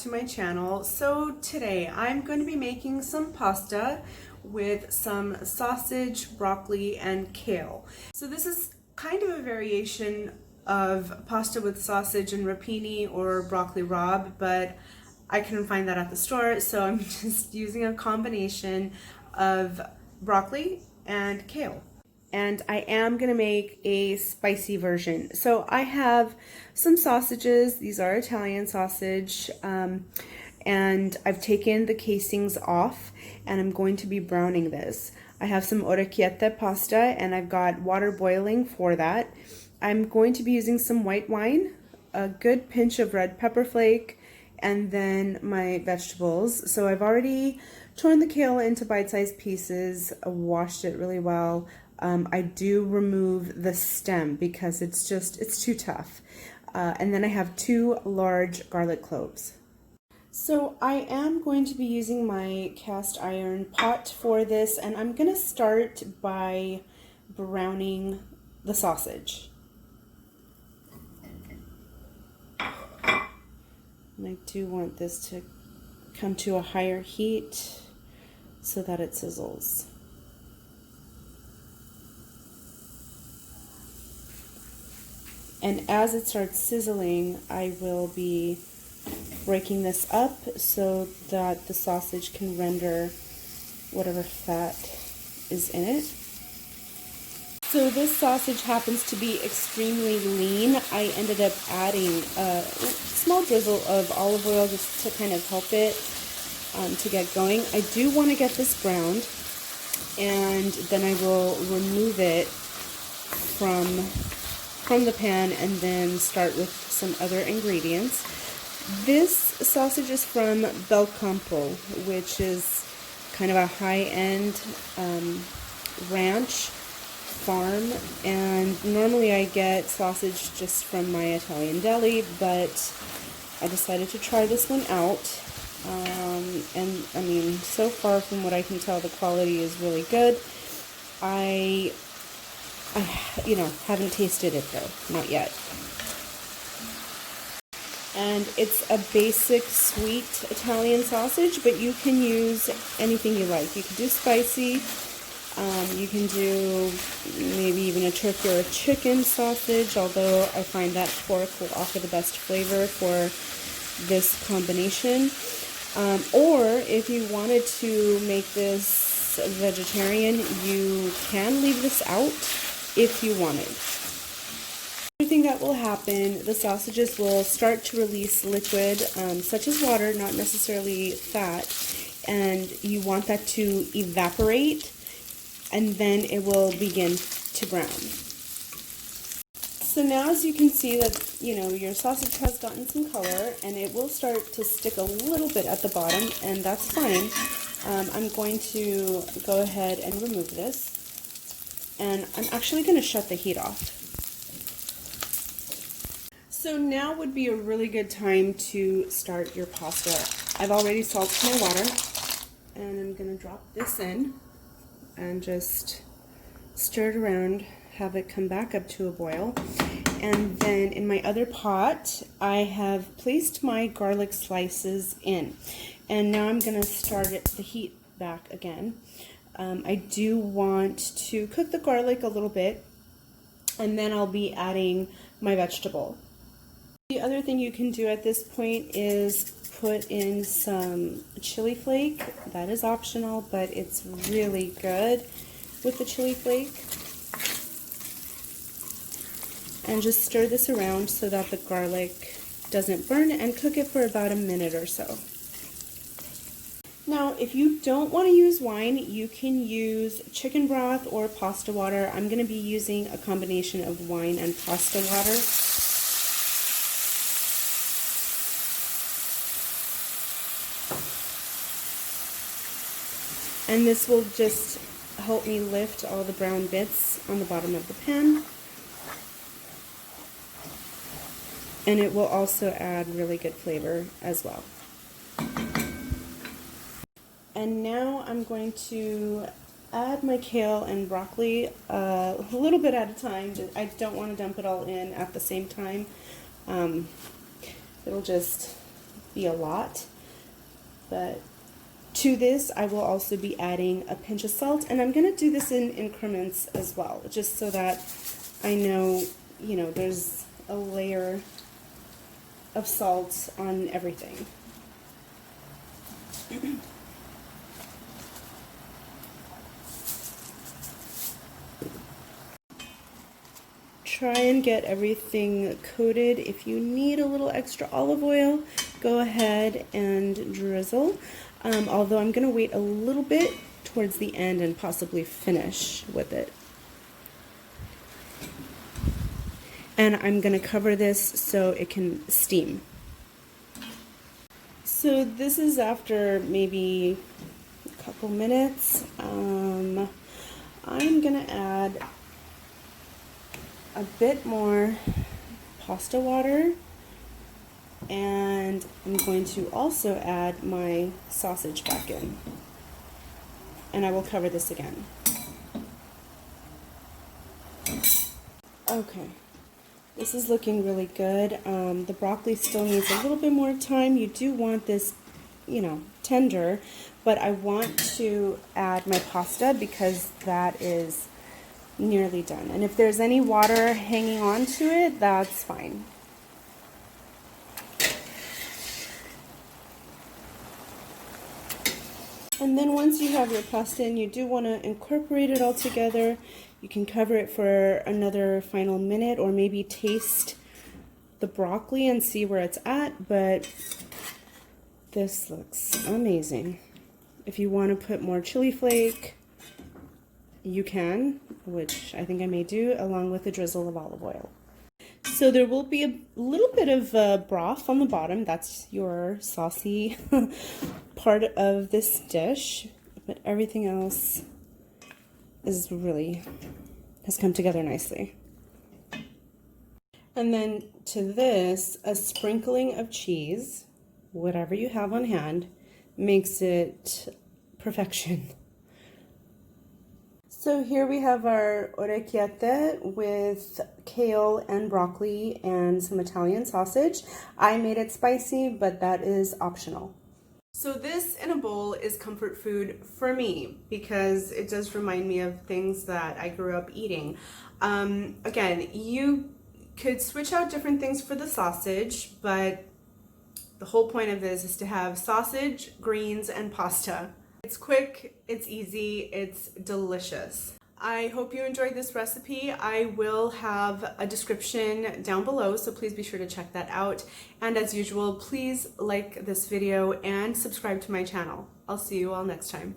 to my channel. So today I'm going to be making some pasta with some sausage, broccoli, and kale. So this is kind of a variation of pasta with sausage and rapini or broccoli rabe, but I couldn't find that at the store, so I'm just using a combination of broccoli and kale. And I am gonna make a spicy version. So I have some sausages. These are Italian sausage, and I've taken the casings off, and I'm going to be browning this. I have some orecchiette pasta, and I've got water boiling for that. I'm going to be using some white wine, a good pinch of red pepper flake, and then my vegetables. So I've already torn the kale into bite-sized pieces, washed it really well. I do remove the stem because it's too tough. And then I have 2 large garlic cloves. So I am going to be using my cast iron pot for this, and I'm gonna start by browning the sausage. And I do want this to come to a higher heat so that it sizzles. And as it starts sizzling, I will be breaking this up so that the sausage can render whatever fat is in it. So this sausage happens to be extremely lean. I ended up adding a small drizzle of olive oil just to kind of help it to get going. I do want to get this browned, and then I will remove it from the pan and then start with some other ingredients. This sausage is from Bel Campo, which is kind of a high-end ranch farm, and normally I get sausage just from my Italian deli, but I decided to try this one out, and I mean, so far from what I can tell, the quality is really good. I haven't tasted it though, not yet. And it's a basic sweet Italian sausage, but you can use anything you like. You can do spicy, you can do maybe even a turkey or a chicken sausage, although I find that pork will offer the best flavor for this combination. Or if you wanted to make this vegetarian, you can leave this out if you wanted. Another thing that will happen, the sausages will start to release liquid, such as water, not necessarily fat, and you want that to evaporate, and then it will begin to brown. So now, as you can see, that your sausage has gotten some color, and it will start to stick a little bit at the bottom, and that's fine. I'm going to go ahead and remove this. And I'm actually going to shut the heat off. So now would be a really good time to start your pasta. I've already salted my water, and I'm going to drop this in and just stir it around, have it come back up to a boil. And then in my other pot, I have placed my garlic slices in. And now I'm going to start the heat back again. I do want to cook the garlic a little bit, and then I'll be adding my vegetable. The other thing you can do at this point is put in some chili flake. That is optional, but it's really good with the chili flake. And just stir this around so that the garlic doesn't burn, and cook it for about a minute or so. Now, if you don't want to use wine, you can use chicken broth or pasta water. I'm going to be using a combination of wine and pasta water. And this will just help me lift all the brown bits on the bottom of the pan. And it will also add really good flavor as well. And now I'm going to add my kale and broccoli a little bit at a time. I don't want to dump it all in at the same time. It'll just be a lot, but to this I will also be adding a pinch of salt, and I'm going to do this in increments as well, just so that I know, you know, there's a layer of salt on everything. Try and get everything coated. If you need a little extra olive oil, go ahead and drizzle. Although I'm going to wait a little bit towards the end and possibly finish with it. And I'm going to cover this so it can steam. So this is after maybe a couple minutes. I'm going to add a bit more pasta water, and I'm going to also add my sausage back in, and I will cover this again. Okay, this is looking really good. The broccoli still needs a little bit more time. You do want this, you know, tender, but I want to add my pasta because that is nearly done. And if there's any water hanging on to it, that's fine. And then once you have your pasta in, you do want to incorporate it all together. You can cover it for another final minute, or maybe taste the broccoli and see where it's at, but this looks amazing. If you want to put more chili flake, you can, which I think I may do, along with a drizzle of olive oil. So there will be a little bit of broth on the bottom. That's your saucy part of this dish, but everything else has come together nicely. And then to this, a sprinkling of cheese, whatever you have on hand, makes it perfection. So here we have our orecchiette with kale and broccoli and some Italian sausage. I made it spicy, but that is optional. So this in a bowl is comfort food for me because it does remind me of things that I grew up eating. Again, you could switch out different things for the sausage, but the whole point of this is to have sausage, greens, and pasta. It's quick, it's easy, it's delicious. I hope you enjoyed this recipe. I will have a description down below, so please be sure to check that out. And as usual, please like this video and subscribe to my channel. I'll see you all next time.